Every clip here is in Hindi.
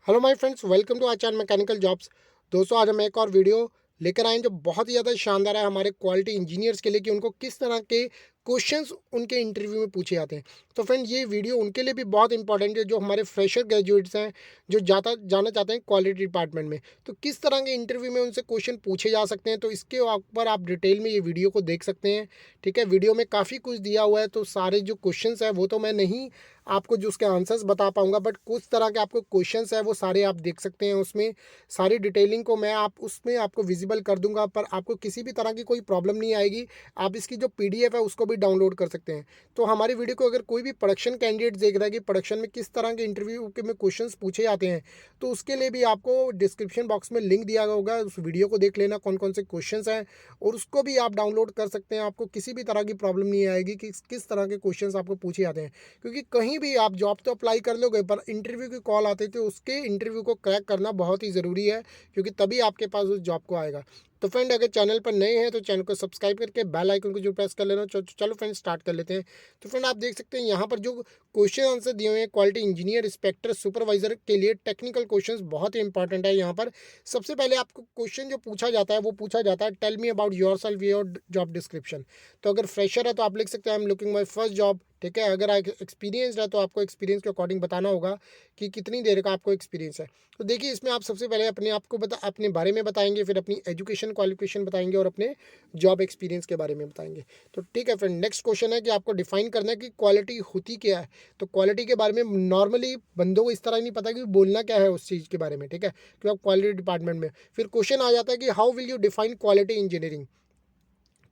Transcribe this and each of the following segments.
Hello my friends, welcome to our channel mechanical jobs. दोस्तों, आज हम एक और वीडियो लेकर आए हैं जो बहुत ही ज़्यादा शानदार है हमारे क्वालिटी इंजीनियर्स के लिए कि उनको किस तरह के क्वेश्चंस उनके इंटरव्यू में पूछे जाते हैं। तो फ्रेंड, ये वीडियो उनके लिए भी बहुत इंपॉर्टेंट है जो हमारे फ्रेशर ग्रेजुएट्स हैं, जो जाना चाहते हैं क्वालिटी डिपार्टमेंट में। तो किस तरह के इंटरव्यू में उनसे क्वेश्चन पूछे जा सकते हैं, तो इसके ऊपर आप डिटेल में ये वीडियो को देख सकते हैं। ठीक है, वीडियो में काफ़ी कुछ दिया हुआ है, तो सारे जो क्वेश्चंस है वो तो मैं नहीं आपको जो उसके आंसर्स बता पाऊँगा, बट कुछ तरह के आपको क्वेश्चंस है वो सारे आप देख सकते हैं उसमें। सारी डिटेलिंग को मैं आप उसमें आपको विजिबल कर दूँगा, पर आपको किसी भी तरह की कोई प्रॉब्लम नहीं आएगी। आप इसकी जो पीडीएफ है उसको भी डाउनलोड कर सकते हैं। तो हमारी वीडियो को अगर कोई भी प्रोडक्शन कैंडिडेट देख रहा है कि प्रोडक्शन में किस तरह के इंटरव्यू के में क्वेश्चंस पूछे जाते हैं, तो उसके लिए भी आपको डिस्क्रिप्शन बॉक्स में लिंक दिया गया होगा। उस वीडियो को देख लेना कौन-कौन से क्वेश्चंस हैं, और उसको भी आप डाउनलोड कर सकते हैं। आपको किसी भी तरह की प्रॉब्लम नहीं आएगी कि किस तरह के क्वेश्चंस आपको पूछे जाते हैं। क्योंकि कहीं भी आप जॉब तो अप्लाई कर लोगे, पर इंटरव्यू की कॉल आती है तो उसके इंटरव्यू को क्रैक करना बहुत ही ज़रूरी है, क्योंकि तभी आपके पास उस जॉब को आएगा। तो फ्रेंड, अगर चैनल पर नए हैं तो चैनल को सब्सक्राइब करके बेल आइकन को जो प्रेस कर लेना। चलो फ्रेंड, स्टार्ट कर लेते हैं। तो फ्रेंड, आप देख सकते हैं यहाँ पर जो क्वेश्चन आंसर दिए हुए हैं क्वालिटी इंजीनियर, इंस्पेक्टर, सुपरवाइजर के लिए टेक्निकल क्वेश्चंस बहुत ही इंपॉर्टेंट है। यहाँ पर सबसे पहले आपको क्वेश्चन जो पूछा जाता है वो पूछा जाता है, tell me about yourself, your job description. तो अगर फ्रेशर है तो आप लिख सकते हैं I am looking my first job. ठीक है, अगर एक्सपीरियंसड है तो आपको एक्सपीरियंस के अकॉर्डिंग बताना होगा कि कितनी देर का आपको एक्सपीरियंस है। तो देखिए, इसमें आप सबसे पहले अपने आप को अपने बारे में बताएंगे, फिर अपनी एजुकेशन क्वालिफिकेशन बताएंगे और अपने जॉब एक्सपीरियंस के बारे में बताएंगे। तो ठीक है फ्रेंड, नेक्स्ट क्वेश्चन है कि आपको डिफाइन करना है कि क्वालिटी होती क्या है। तो क्वालिटी के बारे में नॉर्मली बंदों को इस तरह नहीं पता कि बोलना क्या है उस चीज़ के बारे में। ठीक है, क्योंकि आप क्वालिटी डिपार्टमेंट में, फिर क्वेश्चन आ जाता है कि how will you define quality engineering.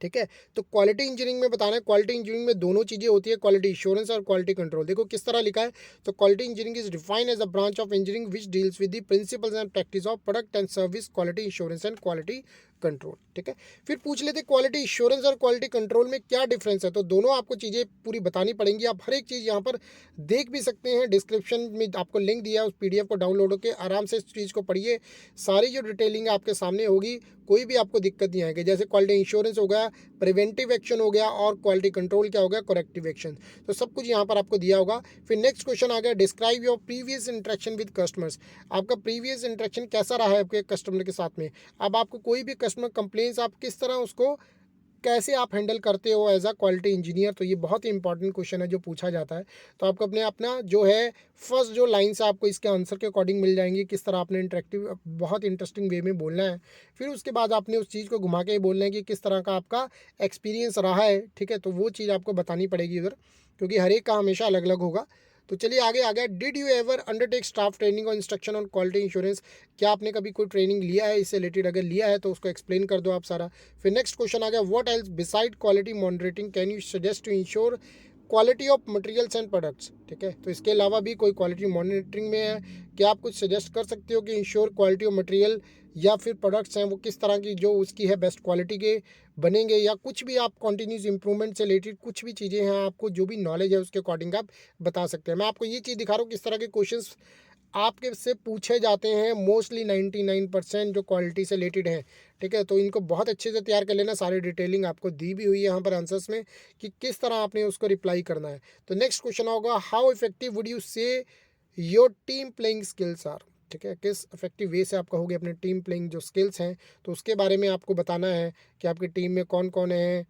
ठीक है, तो क्वालिटी इंजीनियरिंग में बताना है, क्वालिटी इंजीनियरिंग में दोनों चीज़ें होती है, क्वालिटी इंश्योरेंस और क्वालिटी कंट्रोल। देखो किस तरह लिखा है। तो quality engineering is defined as a branch of engineering which deals with the principles and practice of product and service quality insurance and quality control. ठीक है, फिर पूछ लेते क्वालिटी इंश्योरेंस और क्वालिटी कंट्रोल में क्या डिफरेंस है। तो दोनों आपको चीज़ें पूरी बतानी पड़ेंगी। आप हर एक चीज़ यहाँ पर देख भी सकते हैं, डिस्क्रिप्शन में आपको लिंक दिया है, उस पीडीएफ को डाउनलोड होकर आराम से इस चीज़ को पढ़िए। सारी जो डिटेलिंग आपके सामने होगी, कोई भी आपको दिक्कत नहीं आएगी। जैसे क्वालिटी इंश्योरेंस हो गया, प्रिवेंटिव एक्शन हो गया, और क्वालिटी कंट्रोल क्या हो गया, करेक्टिव एक्शन। तो सब कुछ यहाँ पर आपको दिया होगा। फिर नेक्स्ट क्वेश्चन आ गया, describe your previous interaction with customers. आपका प्रीवियस इंटरेक्शन कैसा रहा है आपके कस्टमर के साथ में। अब आपको कोई भी कस्टमर कंप्लेंट्स, आप किस तरह उसको कैसे आप हैंडल करते हो एज अ क्वालिटी इंजीनियर। तो ये बहुत ही इंपॉर्टेंट क्वेश्चन है जो पूछा जाता है। तो आपको अपने अपना जो है फर्स्ट जो लाइन से आपको इसके आंसर के अकॉर्डिंग मिल जाएंगी, किस तरह आपने इंटरेक्टिव बहुत इंटरेस्टिंग वे में बोलना है। फिर उसके बाद आपने उस चीज़ को घुमा के ही बोलना है कि किस तरह का आपका एक्सपीरियंस रहा है। ठीक है, तो वो चीज़ आपको बतानी पड़ेगी उधर, क्योंकि हर एक का हमेशा अलग अलग होगा। तो चलिए आगे आ गया, did you ever undertake staff training और इंस्ट्रक्शन ऑन क्वालिटी इंश्योरेंस। क्या आपने कभी कोई ट्रेनिंग लिया है इससे रिलेटेड, अगर लिया है तो उसको एक्सप्लेन कर दो आप सारा। फिर नेक्स्ट क्वेश्चन आ गया, what else beside quality monitoring can you suggest to insure quality of materials and products. ठीक है, तो इसके अलावा भी कोई क्वालिटी मॉनिटरिंग में है, क्या आप कुछ सजेस्ट कर सकते हो कि इंश्योर क्वालिटी ऑफ मटेरियल या फिर प्रोडक्ट्स हैं वो किस तरह की जो उसकी है बेस्ट क्वालिटी के बनेंगे, या कुछ भी आप कॉन्टीन्यूस इंप्रूवमेंट से रिलेटेड कुछ भी चीज़ें हैं, आपको जो भी नॉलेज है उसके अकॉर्डिंग आप बता सकते हैं। मैं आपको ये चीज़ दिखा रहा हूँ किस तरह के क्वेश्चंस आपके से पूछे जाते हैं, मोस्टली 99% जो क्वालिटी से रिलेटेड हैं। ठीक है, तो इनको बहुत अच्छे से तैयार कर लेना। सारी डिटेलिंग आपको दी भी हुई है यहाँ पर आंसर्स में कि किस तरह आपने उसको रिप्लाई करना है। तो नेक्स्ट क्वेश्चन होगा, how effective would you say your team playing skills are. ठीक है, किस इफेक्टिव वे से आप कहोगे अपने टीम प्लेइंग जो स्किल्स हैं, तो उसके बारे में आपको बताना है कि आपकी टीम में कौन कौन है।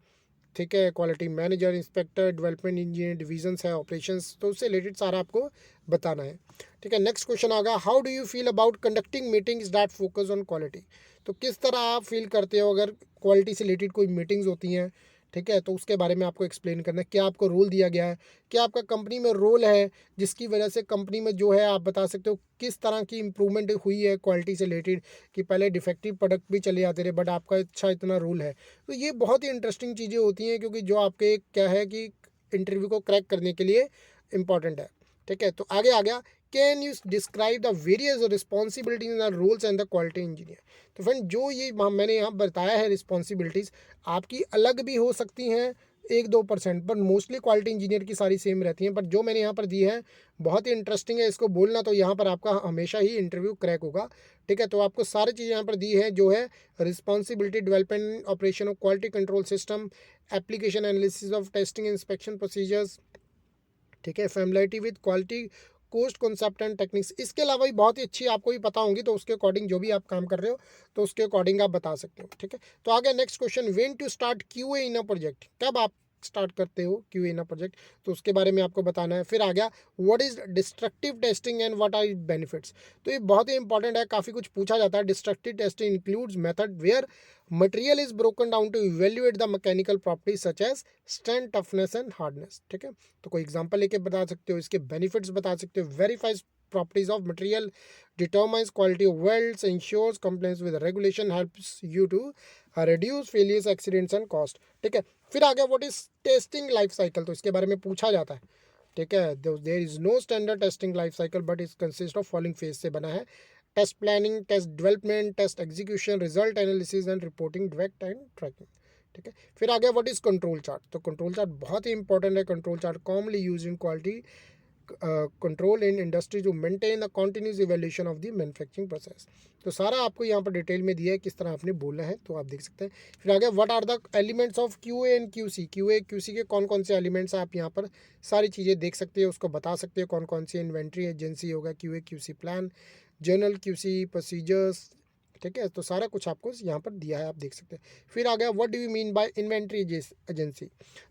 ठीक है, quality manager, inspector, development engineer, divisions है, ऑपरेशंस, तो उससे रिलेटेड सारा आपको बताना है। ठीक है, नेक्स्ट क्वेश्चन आएगा, how do you feel about conducting meetings that focus on quality. तो किस तरह आप फील करते हो अगर क्वालिटी से रिलेटेड कोई मीटिंग्स होती हैं। ठीक है, तो उसके बारे में आपको एक्सप्लेन करना है। क्या आपको रोल दिया गया है, क्या आपका कंपनी में रोल है जिसकी वजह से कंपनी में जो है आप बता सकते हो किस तरह की इंप्रूवमेंट हुई है क्वालिटी से रिलेटेड, कि पहले डिफेक्टिव प्रोडक्ट भी चले आते रहे बट आपका अच्छा इतना रोल है। तो ये बहुत ही इंटरेस्टिंग चीज़ें होती हैं, क्योंकि जो आपके क्या है कि इंटरव्यू को क्रैक करने के लिए इंपॉर्टेंट है। ठीक है, तो आगे आ गया, can you describe the various responsibilities in the roles and the quality engineer. तो फ्रेंड, जो ये मैंने यहाँ बताया है रिस्पॉन्सिबिलिटीज़ आपकी अलग भी हो सकती हैं 1-2%, पर मोस्टली क्वालिटी इंजीनियर की सारी सेम रहती हैं। पर जो मैंने यहाँ पर दी है बहुत ही इंटरेस्टिंग है, इसको बोलना तो यहाँ पर आपका हमेशा ही इंटरव्यू क्रैक होगा। ठीक है, तो आपको सारी चीज़ें यहाँ पर दी है, जो है responsibility, development, operation of quality control system, application analysis of testing inspection procedures. ठीक है, familiarity with quality cost concept and techniques, इसके अलावा भी बहुत ही अच्छी आपको भी पता होंगी, तो उसके अकॉर्डिंग जो भी आप काम कर रहे हो तो उसके अकॉर्डिंग आप बता सकते हो, ठीक है। तो आगे next question, when to start QA in a project, कब आप स्टार्ट करते हो क्यूए इन अ प्रोजेक्ट, तो उसके बारे में आपको बताना है। फिर आ गया what is destructive testing and what are benefits, तो ये बहुत ही इंपॉर्टेंट है, काफ़ी कुछ पूछा जाता है। Destructive testing includes method where material is broken down to evaluate the mechanical properties such as strength, toughness and hardness, ठीक है। तो कोई एग्जांपल लेके बता सकते हो, इसके बेनिफिट्स बता सकते हो। Verifies properties of material, determines quality of welds, ensures compliance with regulation, helps you to reduce failures, accidents and cost, ठीक है। फिर आ गया what is testing life cycle, तो इसके बारे में पूछा जाता है, ठीक है। There is no standard testing life cycle but is consist of following phase से बना है। Test planning, test development, test execution, result analysis and reporting, direct and tracking, ठीक है। फिर आ गया व्हाट इज कंट्रोल चार्ट, तो कंट्रोल चार्ट बहुत ही इंपॉर्टेंट है। Control chart commonly use in quality control in industry to maintain the continuous evaluation of the manufacturing process, तो सारा आपको यहाँ पर डिटेल में दिया है किस तरह आपने बोलना है, तो आप देख सकते हैं। फिर आ गया what are the elements of QA and QC, QA QC के कौन कौन से एलिमेंट्स हैं, आप यहाँ पर सारी चीज़ें देख सकते हो, उसको बता सकते हो कौन कौन सी। इन्वेंट्री एजेंसी होगा, QA QC plan, journal QC procedures, ठीक है। तो सारा कुछ आपको यहाँ पर दिया है, आप देख सकते हैं। फिर आ गया what do you mean by inventory agency,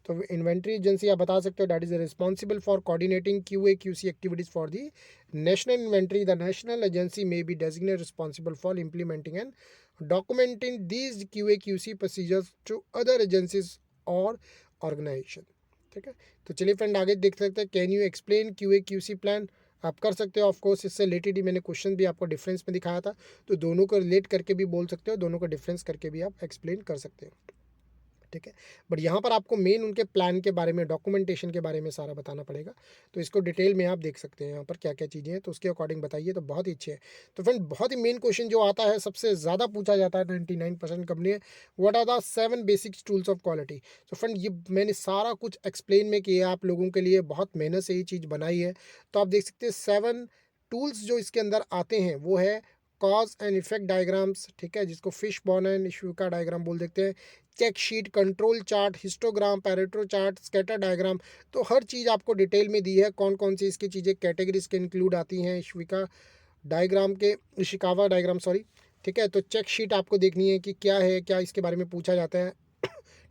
तो इन्वेंट्री एजेंसी आप बता सकते हो that is responsible for coordinating QA QC activities for the national inventory. The national agency may be designated responsible for implementing and documenting these QA QC procedures to other agencies और ऑर्गेनाइजेशन, ठीक है। तो चलिए फ्रेंड आगे देख सकते हैं, can you explain QA QC plan, आप कर सकते हो। ऑफकोर्स इससे रिलेटेड ही मैंने क्वेश्चन भी आपको डिफरेंस में दिखाया था, तो दोनों को रिलेट करके भी बोल सकते हो, दोनों को डिफरेंस करके भी आप एक्सप्लेन कर सकते हो, ठीक है। बट यहाँ पर आपको मेन उनके प्लान के बारे में, डॉक्यूमेंटेशन के बारे में सारा बताना पड़ेगा, तो इसको डिटेल में आप देख सकते हैं यहाँ पर क्या क्या चीज़ें हैं, तो उसके अकॉर्डिंग बताइए, तो बहुत ही अच्छे है। तो फ्रेंड बहुत ही मेन क्वेश्चन जो आता है, सबसे ज़्यादा पूछा जाता है 99% कंपनी है, what are the 7 basic tools of quality. तो फ्रेंड ये मैंने सारा कुछ एक्सप्लेन में किया आप लोगों के लिए, बहुत मेहनत से ये चीज़ बनाई है। तो आप देख सकते हैं 7 टूल्स जो इसके अंदर आते हैं वो है कॉज एंड इफेक्ट डायग्राम्स, ठीक है, जिसको फिश बॉन एंड इशू का डायग्राम बोल देते हैं। Check sheet, control chart, histogram, Pareto chart, scatter diagram, तो हर चीज़ आपको डिटेल में दी है, कौन कौन सी इसकी चीज़ें कैटेगरीज के इंक्लूड आती हैं इशिका डायग्राम के, इशिकावा डायग्राम सॉरी, ठीक है। तो चेक शीट आपको देखनी है कि क्या है, क्या इसके बारे में पूछा जाता है,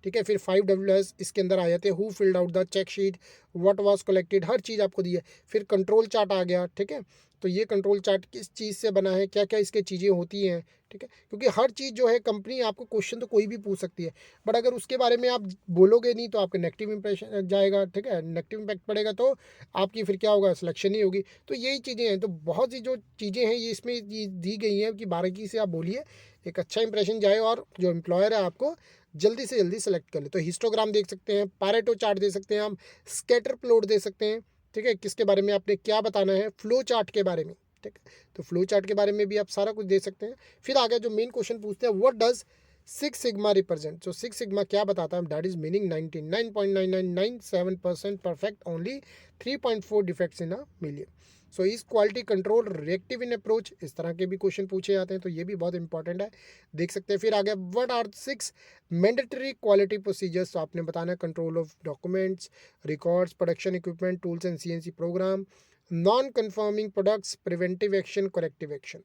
ठीक है। फिर 5 WS इसके अंदर आ जाते हैं, who filled out the check sheet, what was collected, हर चीज़ आपको दी है। फिर कंट्रोल चार्ट आ गया, ठीक है। तो ये कंट्रोल चार्ट किस चीज़ से बना है, क्या क्या इसके चीज़ें होती हैं, ठीक है। क्योंकि हर चीज़ जो है कंपनी आपको क्वेश्चन तो कोई भी पूछ सकती है, बट अगर उसके बारे में आप बोलोगे नहीं तो आपका नेगेटिव इंप्रेशन जाएगा, ठीक है, नेगेटिव इम्पैक्ट पड़ेगा, तो आपकी फिर क्या होगा, सिलेक्शन ही होगी। तो यही चीज़ें हैं, तो बहुत सी जो चीज़ें हैं ये इसमें ये दी गई हैं कि बारीकी से आप बोलिए, एक अच्छा इंप्रेशन जाए और जो एम्प्लॉयर है आपको जल्दी से जल्दी सेलेक्ट कर ले। तो हिस्टोग्राम देख सकते हैं, पैरेटो चार्ट दे सकते हैं, हम स्कैटर प्लॉट दे सकते हैं, ठीक है, किसके बारे में आपने क्या बताना है, फ्लो चार्ट के बारे में, ठीक है। तो फ्लो चार्ट के बारे में भी आप सारा कुछ दे सकते हैं। फिर आगे जो मेन क्वेश्चन पूछते हैं, व्हाट डज 6 सिग्मा रिप्रेजेंट, तो 6 सिग्मा क्या बताता है, that is meaning 99.9997% perfect, only 3.4 defects in a million. So इस quality control reactive in approach, इस तरह के भी क्वेश्चन पूछे जाते हैं, तो ये भी बहुत इंपॉर्टेंट है, देख सकते हैं। फिर आगे what are 6 mandatory quality procedures, तो आपने बताना है control of documents, records, production equipment, tools and CNC program, non conforming products, preventive action, corrective action,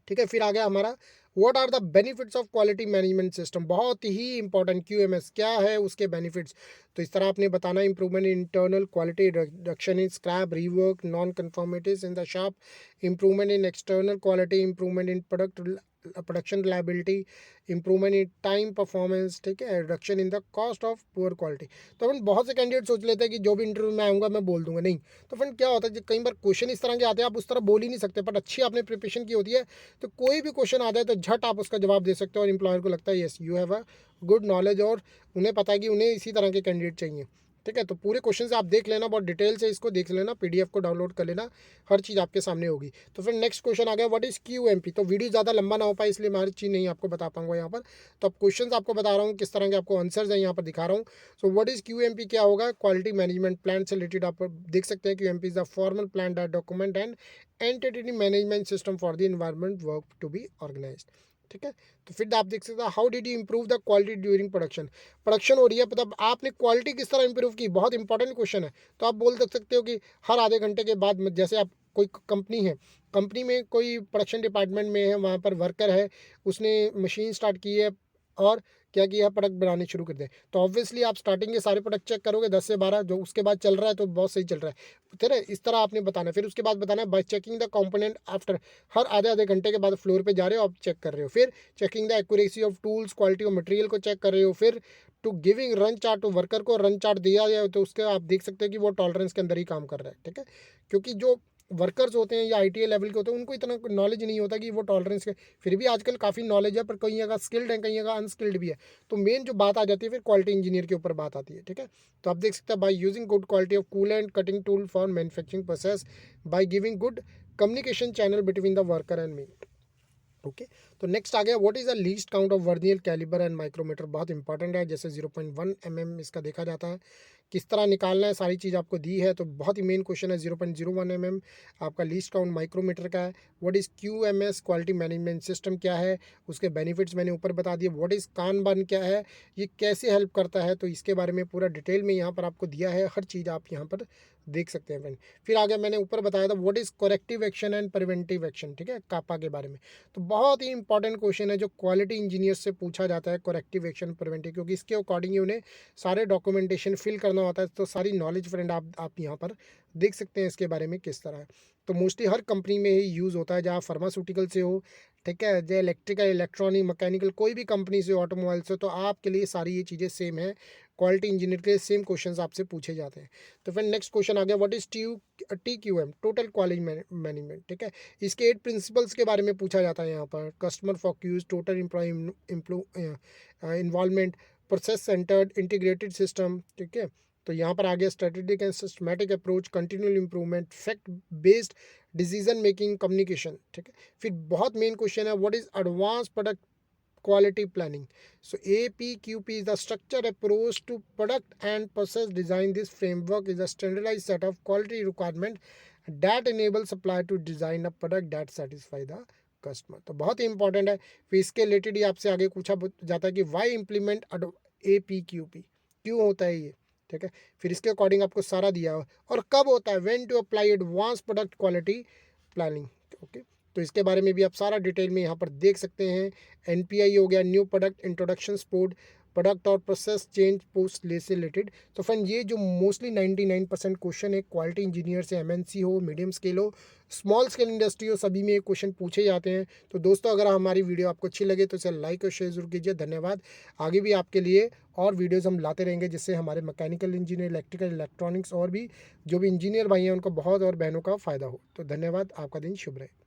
ठीक है। फिर आ गया हमारा what are the benefits of quality management system, बहुत ही इंपॉर्टेंट, QMS क्या है उसके बेनिफिट्स, तो इस तरह आपने बताना improvement in internal quality, reduction in scrap rework, non conformities in the shop, improvement in external quality, improvement in production reliability, improvement in time performance, ठीक है, reduction in the cost of poor quality. तो फ्रेंड बहुत से कैंडिडेट सोच लेते हैं कि जो भी इंटरव्यू में आऊँगा मैं बोल दूंगा, नहीं। तो फ्रेंड क्या होता है कि कई बार क्वेश्चन इस तरह के आते हैं, आप उस तरह बोल ही नहीं सकते, बट अच्छी आपने प्रिपरेशन की होती है, तो कोई भी क्वेश्चन आ जाए तो झट आप उसका जवाब दे सकते हो, और एम्प्लॉयर को लगता है yes you have a good knowledge, और उन्हें पता है कि उन्हें इसी तरह के कैंडिडेट चाहिए, ठीक है। तो पूरे क्वेश्चन से आप देख लेना, बहुत डिटेल से इसको देख लेना, PDF को डाउनलोड कर लेना, हर चीज़ आपके सामने होगी। तो फिर नेक्स्ट क्वेश्चन आ गया, व्हाट इज़ QMP, तो वीडियो ज़्यादा लंबा ना हो पाए इसलिए मैं हर चीज़ नहीं आपको बता पाऊंगा यहाँ पर, तो अब क्वेश्चन आपको बता रहा हूँ, किस तरह के आपको आंसर्स हैं यहाँ पर दिखा रहा हूँ। सो व्हाट इज़ QMP क्या होगा, क्वालिटी मैनेजमेंट प्लान से रिलेटेड आप देख सकते हैं। QMP is the formal plan that document and entity management system for the environment work to be organised, ठीक है। तो फिर आप देख सकते हैं how did you improve the quality during production. Production हो रही है, मतलब आपने क्वालिटी किस तरह इंप्रूव की, बहुत इंपॉर्टेंट क्वेश्चन है। तो आप बोल सकते हो कि हर आधे घंटे के बाद जैसे आप कोई कंपनी है, कंपनी में कोई प्रोडक्शन डिपार्टमेंट में है, वहाँ पर वर्कर है, उसने मशीन स्टार्ट की है और क्या किया, प्रोडक्ट बनाने शुरू कर दे। तो ऑब्वियसली आप स्टार्टिंग के सारे प्रोडक्ट चेक करोगे 10 से 12, जो उसके बाद चल रहा है तो बहुत सही चल रहा है। ठीक है, इस तरह आपने बताना है। फिर उसके बाद बताना है by checking the component after, हर आधे आधे घंटे के बाद फ्लोर पे जा रहे हो, आप चेक कर रहे हो। फिर checking the accuracy of tools, quality of material को चेक कर रहे हो। फिर to giving run chart, to worker को रन चार्ट दिया जाए तो उसके आप देख सकते हो कि वो टॉलरेंस के अंदर ही काम कर रहा है। ठीक है, क्योंकि जो वर्कर्स होते हैं या आईटीआई लेवल के होते हैं उनको इतना नॉलेज नहीं होता कि वो टॉलरेंस के, फिर भी आजकल काफ़ी नॉलेज है, पर कई जगह स्किल्ड है, कई जगह अनस्किल्ड भी है। तो मेन जो बात आ जाती है फिर क्वालिटी इंजीनियर के ऊपर बात आती है। ठीक है, तो आप देख सकते हैं by using good quality of coolant cutting tool for manufacturing process, by giving good communication channel between the worker and me. Okay, तो नेक्स्ट आ गया what is the least count of vernier caliber and micrometer. बहुत इंपॉर्टेंट है, जैसे 0.1 mm इसका देखा जाता है, किस तरह निकालना है, सारी चीज़ आपको दी है। तो बहुत ही मेन क्वेश्चन है। 0.01 mm आपका लीस्ट काउंट माइक्रोमीटर का है। What is QMS quality management system क्या है, उसके बेनिफिट्स मैंने ऊपर बता दिए। व्हाट इज़ कानबान क्या है, ये कैसे हेल्प करता है, तो इसके बारे में पूरा डिटेल में यहाँ पर आपको दिया है, हर चीज़ आप यहाँ पर देख सकते हैं फ्रेंड। फिर आगे मैंने ऊपर बताया था what is corrective action and preventive action. ठीक है, कापा के बारे में। तो बहुत ही इंपॉर्टेंट क्वेश्चन है जो क्वालिटी इंजीनियर से पूछा जाता है, करेक्टिव एक्शन प्रिवेंटिव, क्योंकि इसके अकॉर्डिंग ही उन्हें सारे डॉक्यूमेंटेशन फिल करना होता है। तो सारी नॉलेज फ्रेंड आप यहाँ पर देख सकते हैं इसके बारे में किस तरह है। तो मोस्टली हर कंपनी में ही यूज़ होता है, जहाँ फार्मास्यूटिकल से हो, ठीक है, जो इलेक्ट्रिकल इलेक्ट्रॉनिक मैकेनिकल कोई भी कंपनी से, ऑटोमोबाइल से, तो आपके लिए सारी ये चीज़ें सेम है। क्वालिटी इंजीनियर के लिए सेम क्वेश्चंस आपसे पूछे जाते हैं। तो फिर नेक्स्ट क्वेश्चन आ गया what is TQM, total quality management. ठीक है, इसके 8 प्रिंसिपल्स के बारे में पूछा जाता है यहाँ पर। Customer focus, total involvement, process centred, integrated system. ठीक है, तो यहाँ पर आ गया strategic and systematic approach, continual improvement, fact based decision making, communication. ठीक है, फिर बहुत मेन क्वेश्चन है what is advance product quality planning. So APQP is the structured approach to product and process design. This framework is a standardized set of quality requirement that enable supplier to design a product that satisfy the customer. तो बहुत ही इंपॉर्टेंट है। फिर इसके रिलेटेड ही आपसे आगे पूछा जाता है कि वाई इम्प्लीमेंट APQP, क्यों होता है ये। ठीक है, फिर इसके अकॉर्डिंग आपको सारा दिया हो, और कब होता है, when to apply advance product quality planning. Okay, तो इसके बारे में भी आप सारा डिटेल में यहाँ पर देख सकते हैं। NPI हो गया, new product introduction support, product और प्रोसेस चेंज पोस्ट ले से रिलेटेड। तो फ्रेंड ये जो मोस्टली 99% क्वेश्चन है क्वालिटी इंजीनियर से, MNC हो, मीडियम स्केल हो, स्मॉल स्केल इंडस्ट्री हो, सभी में ये क्वेश्चन पूछे जाते हैं। तो दोस्तों अगर हमारी वीडियो आपको अच्छी लगे तो इसे लाइक और शेयर जरूर कीजिए। धन्यवाद। आगे भी आपके लिए और वीडियोज़ हम लाते रहेंगे, जिससे हमारे मैकेनिकल इंजीनियर, इलेक्ट्रिकल, इलेक्ट्रॉनिक्स और भी जो भी इंजीनियर भाई हैं उनको बहुत, और बहनों का फ़ायदा हो। तो धन्यवाद, आपका दिन शुभ रहे।